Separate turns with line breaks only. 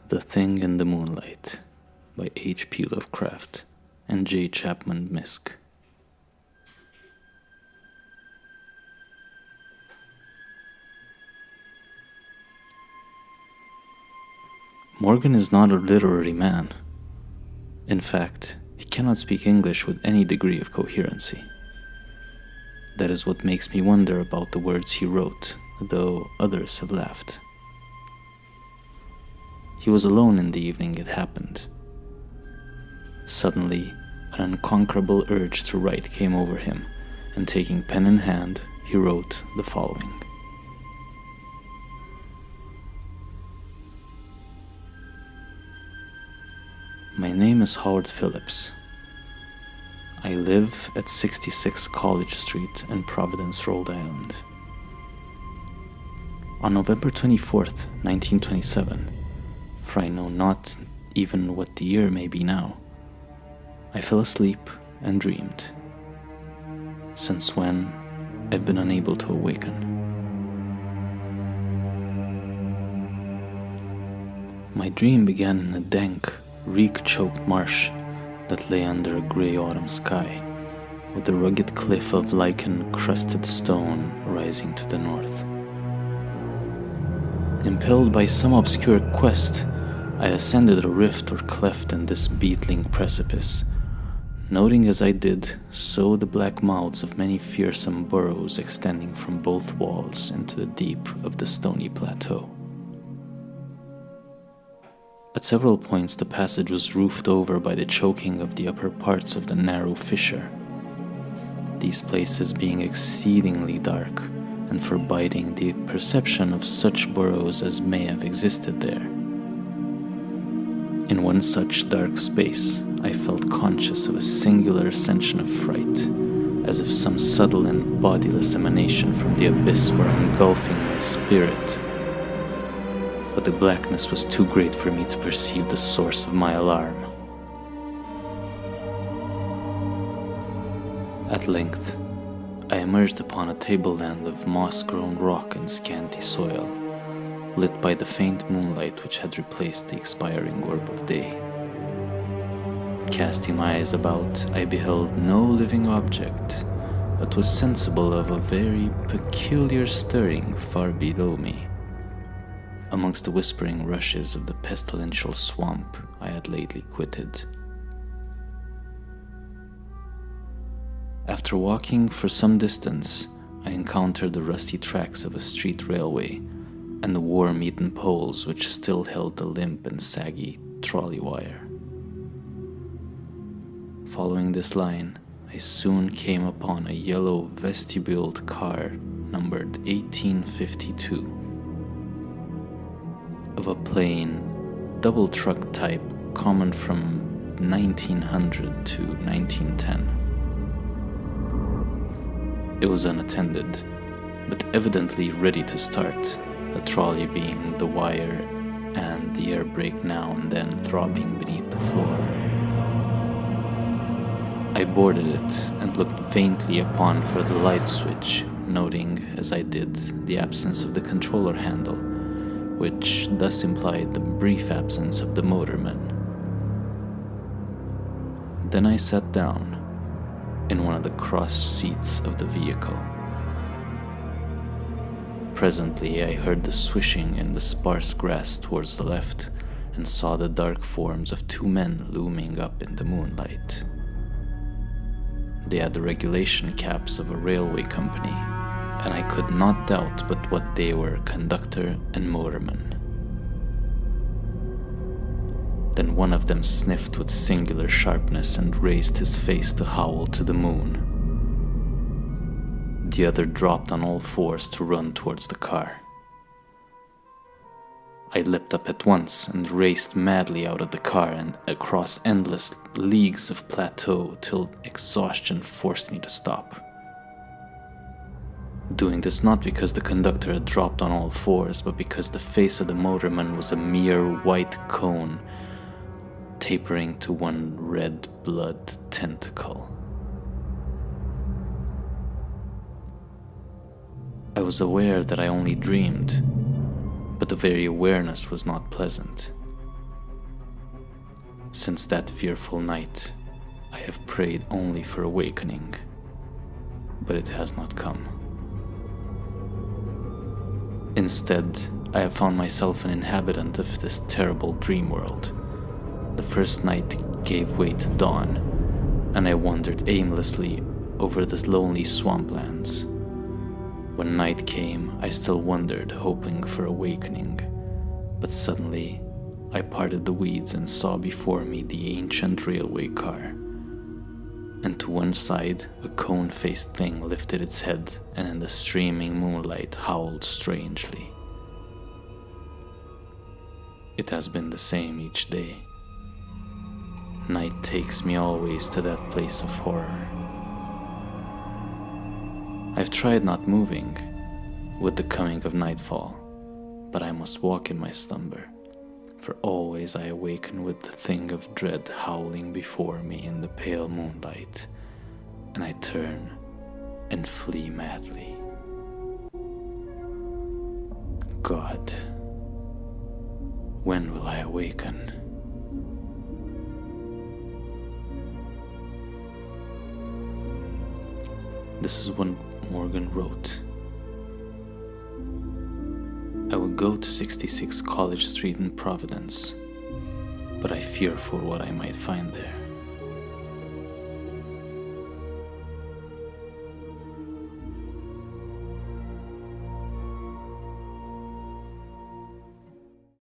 The Thing in the Moonlight by H.P. Lovecraft and J. Chapman Misk. Morgan is not a literary man. In fact, he cannot speak English with any degree of coherency. That is what makes me wonder about the words he wrote, though others have laughed. He was alone in the evening it happened. Suddenly, an unconquerable urge to write came over him, and taking pen in hand, he wrote the following. My name is Howard Phillips. I live at 66 College Street in Providence, Rhode Island. On November 24th, 1927, for I know not even what the year may be now, I fell asleep and dreamed, since when I've been unable to awaken. My dream began in a dank, reek-choked marsh that lay under a grey autumn sky, with a rugged cliff of lichen-crusted stone rising to the north. Impelled by some obscure quest, I ascended a rift or cleft in this beetling precipice, noting as I did so the black mouths of many fearsome burrows extending from both walls into the deep of the stony plateau. At several points the passage was roofed over by the choking of the upper parts of the narrow fissure, these places being exceedingly dark and forbidding the perception of such burrows as may have existed there. In one such dark space, I felt conscious of a singular ascension of fright, as if some subtle and bodiless emanation from the abyss were engulfing my spirit. But the blackness was too great for me to perceive the source of my alarm. At length, I emerged upon a tableland of moss-grown rock and scanty soil, lit by the faint moonlight which had replaced the expiring orb of day. Casting my eyes about, I beheld no living object, but was sensible of a very peculiar stirring far below me, amongst the whispering rushes of the pestilential swamp I had lately quitted. After walking for some distance, I encountered the rusty tracks of a street railway and the worm-eaten poles which still held the limp and saggy trolley wire. Following this line, I soon came upon a yellow vestibuled car numbered 1852, of a plain, double-truck type common from 1900 to 1910. It was unattended, but evidently ready to start, the trolley being the wire and the air brake now and then throbbing beneath the floor. I boarded it and looked faintly upon for the light switch, noting, as I did, the absence of the controller handle, which thus implied the brief absence of the motorman. Then I sat down in one of the cross seats of the vehicle. Presently I heard the swishing in the sparse grass towards the left and saw the dark forms of two men looming up in the moonlight. They had the regulation caps of a railway company, and I could not doubt but what they were conductor and motorman. Then one of them sniffed with singular sharpness and raised his face to howl to the moon. The other dropped on all fours to run towards the car. I leapt up at once and raced madly out of the car and across endless leagues of plateau till exhaustion forced me to stop. Doing this not because the conductor had dropped on all fours, but because the face of the motorman was a mere white cone tapering to one red blood tentacle. I was aware that I only dreamed, but the very awareness was not pleasant. Since that fearful night, I have prayed only for awakening, but it has not come. Instead, I have found myself an inhabitant of this terrible dream world. The first night gave way to dawn, and I wandered aimlessly over the lonely swamplands. When night came, I still wandered, hoping for awakening, but suddenly I parted the weeds and saw before me the ancient railway car. And to one side, a cone-faced thing lifted its head and in the streaming moonlight howled strangely. It has been the same each day. Night takes me always to that place of horror. I've tried not moving with the coming of nightfall, but I must walk in my slumber, for always I awaken with the thing of dread howling before me in the pale moonlight, and I turn and flee madly. God, when will I awaken? This is what Morgan wrote. I would go to 66 College Street in Providence, but I fear for what I might find there.